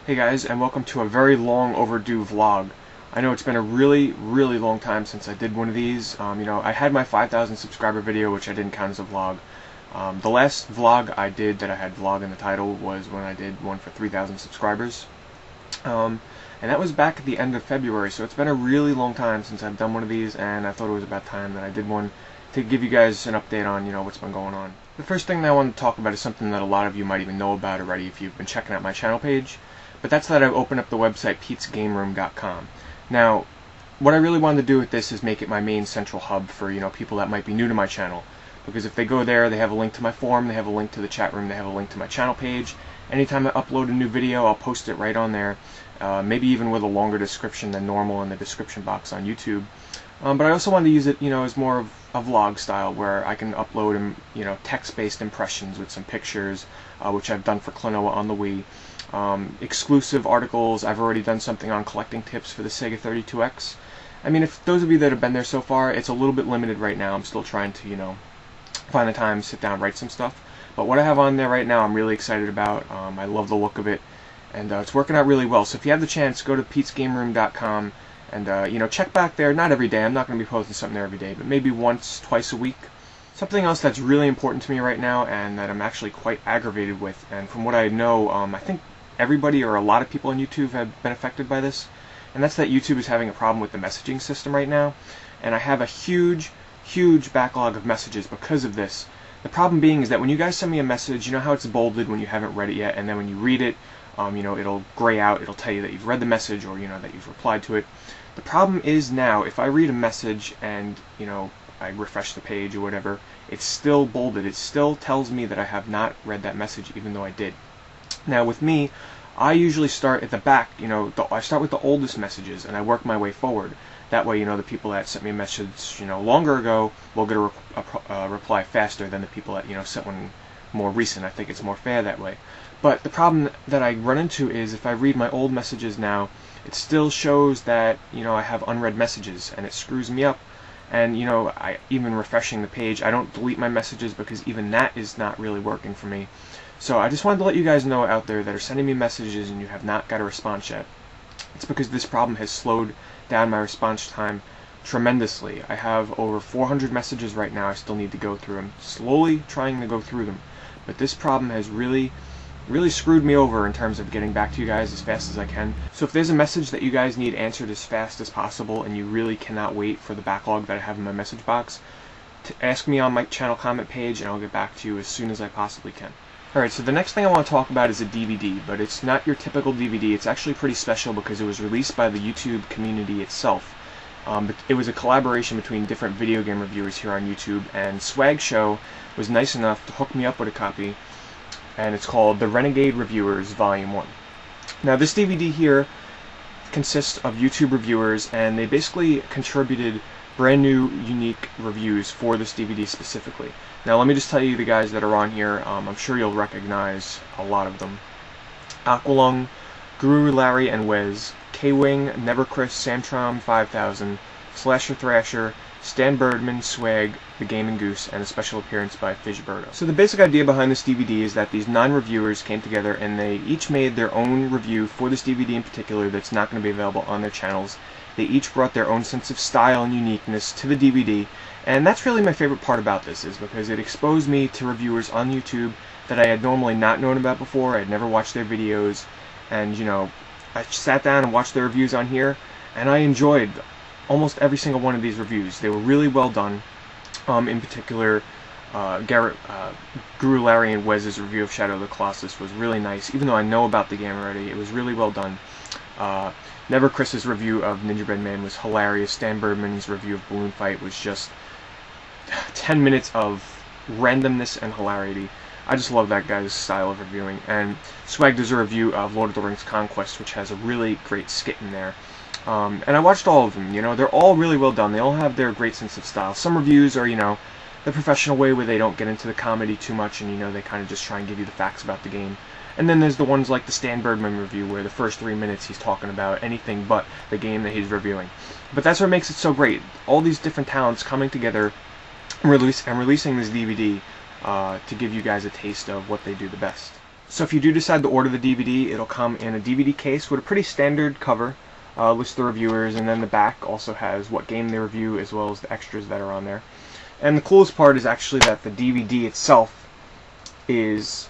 Hey guys, and welcome to a very long overdue vlog. I know it's been a really long time since I did one of these. I had my 5,000 subscriber video, which I didn't count as a vlog. The last vlog I did that I had vlog in the title was when I did one for 3,000 subscribers. And that was back at the end of February, so it's been a really long time since I've done one of these, and I thought it was about time that I did one to give you guys an update on, what's been going on. The first thing that I want to talk about is something that a lot of you might even know about already if you've been checking out my channel page. But that's that I've opened up the website Pete'sGameRoom.com. Now, what I really wanted to do with this is make it my main central hub for people that might be new to my channel. Because if they go there, they have a link to my forum, they have a link to the chat room, they have a link to my channel page. Anytime I upload a new video, I'll post it right on there. Maybe even with a longer description than normal in the description box on YouTube. But I also wanted to use it, as more of a vlog style where I can upload, text-based impressions with some pictures, which I've done for Klonoa on the Wii. Exclusive articles. I've already done something on collecting tips for the Sega 32X. I mean, if those of you that have been there so far, it's a little bit limited right now. I'm still trying to, find the time, sit down, write some stuff. But what I have on there right now, I'm really excited about. I love the look of it, and it's working out really well. So if you have the chance, go to Pete'sGameRoom.com and check back there. Not every day. I'm not going to be posting something there every day, but maybe once, twice a week. Something else that's really important to me right now, and that I'm actually quite aggravated with, and from what I know, I think everybody or a lot of people on YouTube have been affected by this, and that's that YouTube is having a problem with the messaging system right now, and I have a huge backlog of messages because of this. The problem being is that when you guys send me a message, you know how it's bolded when you haven't read it yet, and then when you read it, it'll gray out, it'll tell you that you've read the message or that you've replied to it. The problem is now, if I read a message and I refresh the page or whatever, it's still bolded. It still tells me that I have not read that message even though I did. Now with me, I usually start at the back, I start with the oldest messages and I work my way forward. That way, the people that sent me a message, longer ago will get a reply faster than the people that, sent one more recent. I think it's more fair that way. But the problem that I run into is if I read my old messages now, it still shows that, I have unread messages and it screws me up. And, even refreshing the page, I don't delete my messages because even that is not really working for me. So I just wanted to let you guys know out there that are sending me messages and you have not got a response yet. It's because this problem has slowed down my response time tremendously. I have over 400 messages right now I still need to go through. I'm slowly trying to go through them. But this problem has really screwed me over in terms of getting back to you guys as fast as I can. So if there's a message that you guys need answered as fast as possible and you really cannot wait for the backlog that I have in my message box, to ask me on my channel comment page and I'll get back to you as soon as I possibly can. Alright, so the next thing I want to talk about is a DVD, but it's not your typical DVD. It's actually pretty special because it was released by the YouTube community itself. But it was a collaboration between different video game reviewers here on YouTube, and Swag Show was nice enough to hook me up with a copy, and it's called the Renegade Reviewers Volume 1. Now this DVD here consists of YouTube reviewers, and they basically contributed brand new, unique reviews for this DVD specifically. Now let me just tell you the guys that are on here. I'm sure you'll recognize a lot of them. Aqualung, Guru Larry and Wes, K-Wing, Neverchris, Samtrom 5000, Slasher Thrasher, Stan Birdman, Swag, The Gaming Goose, and a special appearance by Fishberto. So the basic idea behind this DVD is that these 9 reviewers came together and they each made their own review for this DVD in particular that's not going to be available on their channels. They each brought their own sense of style and uniqueness to the DVD, and that's really my favorite part about this, is because it exposed me to reviewers on YouTube that I had normally not known about before. I had never watched their videos, and I sat down and watched their reviews on here, and I enjoyed almost every single one of these reviews. They were really well done. In particular, Guru Larry and Wes's review of Shadow of the Colossus was really nice. Even though I know about the game already, it was really well done. Neverchris's review of Ninja Bread Man was hilarious. Stan Birdman's review of Balloon Fight was just 10 minutes of randomness and hilarity. I just love that guy's style of reviewing. And Swag does a review of Lord of the Rings Conquest, which has a really great skit in there. And I watched all of them. They're all really well done. They all have their great sense of style. Some reviews are, the professional way where they don't get into the comedy too much and, they kind of just try and give you the facts about the game. And then there's the ones like the Stan Birdman review where the first 3 minutes he's talking about anything but the game that he's reviewing. But that's what makes it so great. All these different talents coming together and releasing this DVD to give you guys a taste of what they do the best. So if you do decide to order the DVD, it'll come in a DVD case with a pretty standard cover, list the reviewers, and then the back also has what game they review as well as the extras that are on there. And the coolest part is actually that the DVD itself is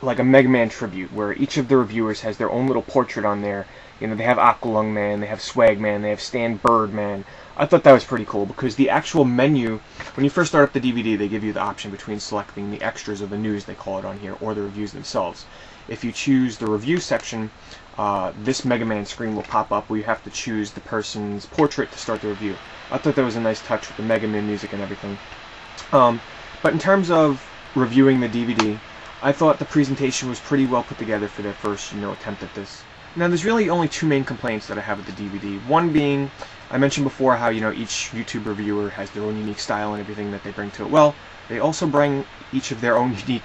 like a Mega Man tribute, where each of the reviewers has their own little portrait on there. You know, they have Aqualung Man, they have Swag Man, they have Stan Birdman. I thought that was pretty cool because the actual menu, when you first start up the DVD, they give you the option between selecting the extras of the news, they call it on here, or the reviews themselves. If you choose the review section, this Mega Man screen will pop up where you have to choose the person's portrait to start the review. I thought that was a nice touch with the Mega Man music and everything. But in terms of reviewing the DVD, I thought the presentation was pretty well put together for their first, attempt at this. Now, there's really only two main complaints that I have with the DVD. One being, I mentioned before how, each YouTube reviewer has their own unique style and everything that they bring to it. Well, they also bring each of their own unique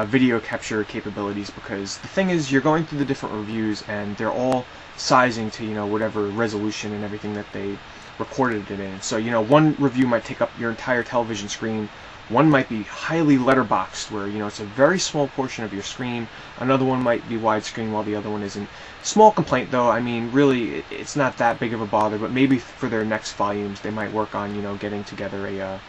video capture capabilities, because the thing is, you're going through the different reviews and they're all sizing to, whatever resolution and everything that they recorded it in. So, one review might take up your entire television screen. One might be highly letterboxed, where, it's a very small portion of your screen. Another one might be widescreen while the other one isn't. Small complaint, though. I mean, really, it's not that big of a bother, but maybe for their next volumes, they might work on, getting together a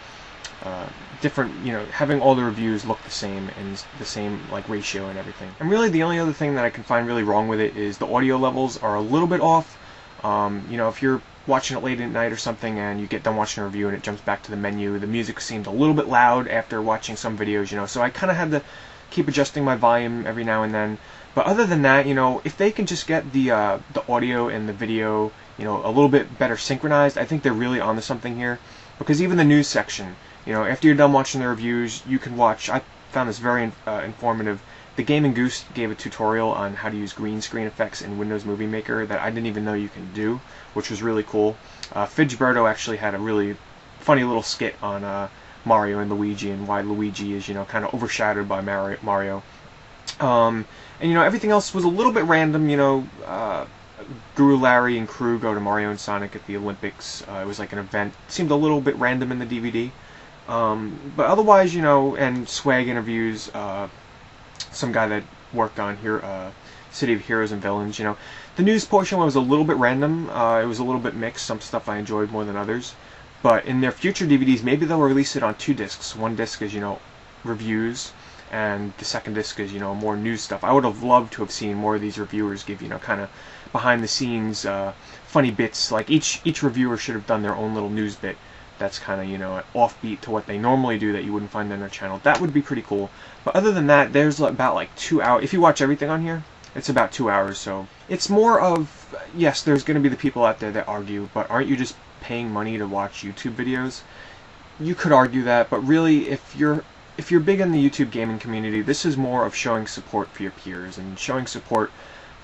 different, having all the reviews look the same and the same, ratio and everything. And really, the only other thing that I can find really wrong with it is the audio levels are a little bit off. If you're watching it late at night or something and you get done watching a review and it jumps back to the menu, the music seemed a little bit loud after watching some videos, so I kind of had to keep adjusting my volume every now and then. But other than that, if they can just get the audio and the video, a little bit better synchronized, I think they're really onto something here. Because even the news section, after you're done watching the reviews, you can watch. I found this very informative. The Gaming Goose gave a tutorial on how to use green screen effects in Windows Movie Maker that I didn't even know you can do, which was really cool. Fidgeberto actually had a really funny little skit on Mario and Luigi, and why Luigi is, kind of overshadowed by Mario. And, everything else was a little bit random, Guru, Larry, and crew go to Mario and Sonic at the Olympics. It was like an event. It seemed a little bit random in the DVD. But otherwise, and Swag interviews some guy that worked on here, City of Heroes and Villains. The news portion was a little bit random. It was a little bit mixed. Some stuff I enjoyed more than others. But in their future DVDs, maybe they'll release it on 2 discs. One disc is, reviews, and the second disc is, more news stuff. I would have loved to have seen more of these reviewers give, kind of behind the scenes funny bits. Like each reviewer should have done their own little news bit that's kind of, an offbeat to what they normally do that you wouldn't find on their channel. That would be pretty cool. But other than that, there's about 2 hours. If you watch everything on here, it's about 2 hours. So it's more of, yes, there's going to be the people out there that argue, but aren't you just paying money to watch YouTube videos? You could argue that, but really, if you're big in the YouTube gaming community, this is more of showing support for your peers and showing support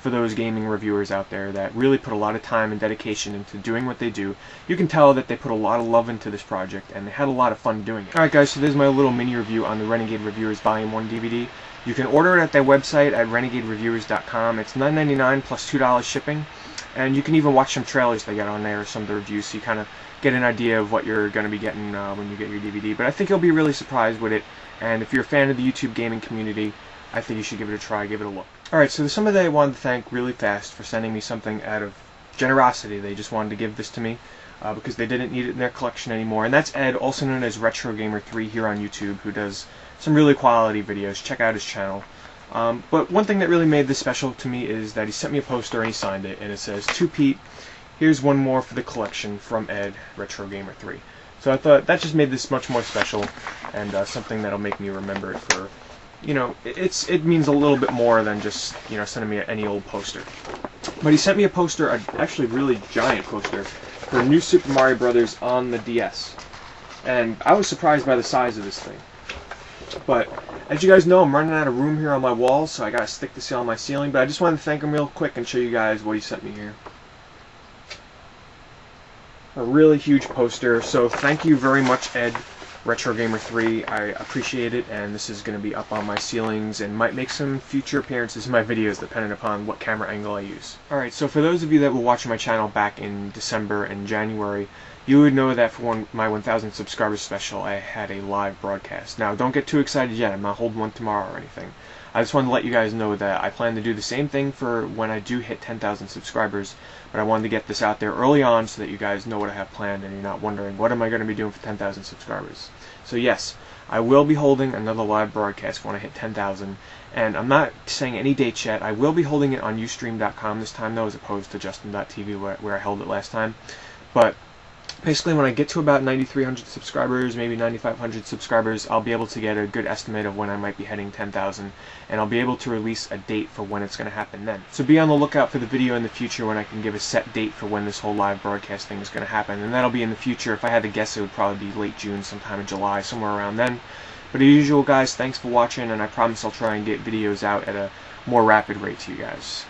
for those gaming reviewers out there that really put a lot of time and dedication into doing what they do. You can tell that they put a lot of love into this project, and they had a lot of fun doing it. Alright guys, so there's my little mini review on the Renegade Reviewers Volume 1 DVD. You can order it at their website at renegadereviewers.com. It's $9.99 plus $2 shipping, and you can even watch some trailers they got on there, some of the reviews, so you kind of get an idea of what you're going to be getting when you get your DVD. But I think you'll be really surprised with it, and if you're a fan of the YouTube gaming community, I think you should give it a try, give it a look. Alright, so there's somebody I wanted to thank really fast for sending me something out of generosity. They just wanted to give this to me because they didn't need it in their collection anymore. And that's Ed, also known as Retro Gamer 3 here on YouTube, who does some really quality videos. Check out his channel. But one thing that really made this special to me is that he sent me a poster and he signed it. And it says, "To Pete, here's one more for the collection from Ed, Retro Gamer 3. So I thought that just made this much more special and something that'll make me remember it for... it means a little bit more than just, sending me any old poster. But he sent me a poster, actually really giant poster, for New Super Mario Bros. On the DS. And I was surprised by the size of this thing. But, as you guys know, I'm running out of room here on my wall, so I gotta stick this on my ceiling. But I just wanted to thank him real quick and show you guys what he sent me here. A really huge poster, so thank you very much, Ed, Retro Gamer 3. I appreciate it, and this is going to be up on my ceilings and might make some future appearances in my videos depending upon what camera angle I use. Alright, so for those of you that were watching my channel back in December and January, you would know that for my 1,000 subscribers special, I had a live broadcast. Now, don't get too excited yet. I'm not holding one tomorrow or anything. I just wanted to let you guys know that I plan to do the same thing for when I do hit 10,000 subscribers, but I wanted to get this out there early on so that you guys know what I have planned and you're not wondering, what am I going to be doing for 10,000 subscribers? So yes, I will be holding another live broadcast when I hit 10,000, and I'm not saying any dates yet. I will be holding it on Ustream.com this time though, as opposed to Justin.tv where I held it last time. But basically, when I get to about 9,300 subscribers, maybe 9,500 subscribers, I'll be able to get a good estimate of when I might be hitting 10,000, and I'll be able to release a date for when it's going to happen then. So be on the lookout for the video in the future when I can give a set date for when this whole live broadcast thing is going to happen, and that'll be in the future. If I had to guess, it would probably be late June, sometime in July, somewhere around then. But as usual, guys, thanks for watching, and I promise I'll try and get videos out at a more rapid rate to you guys.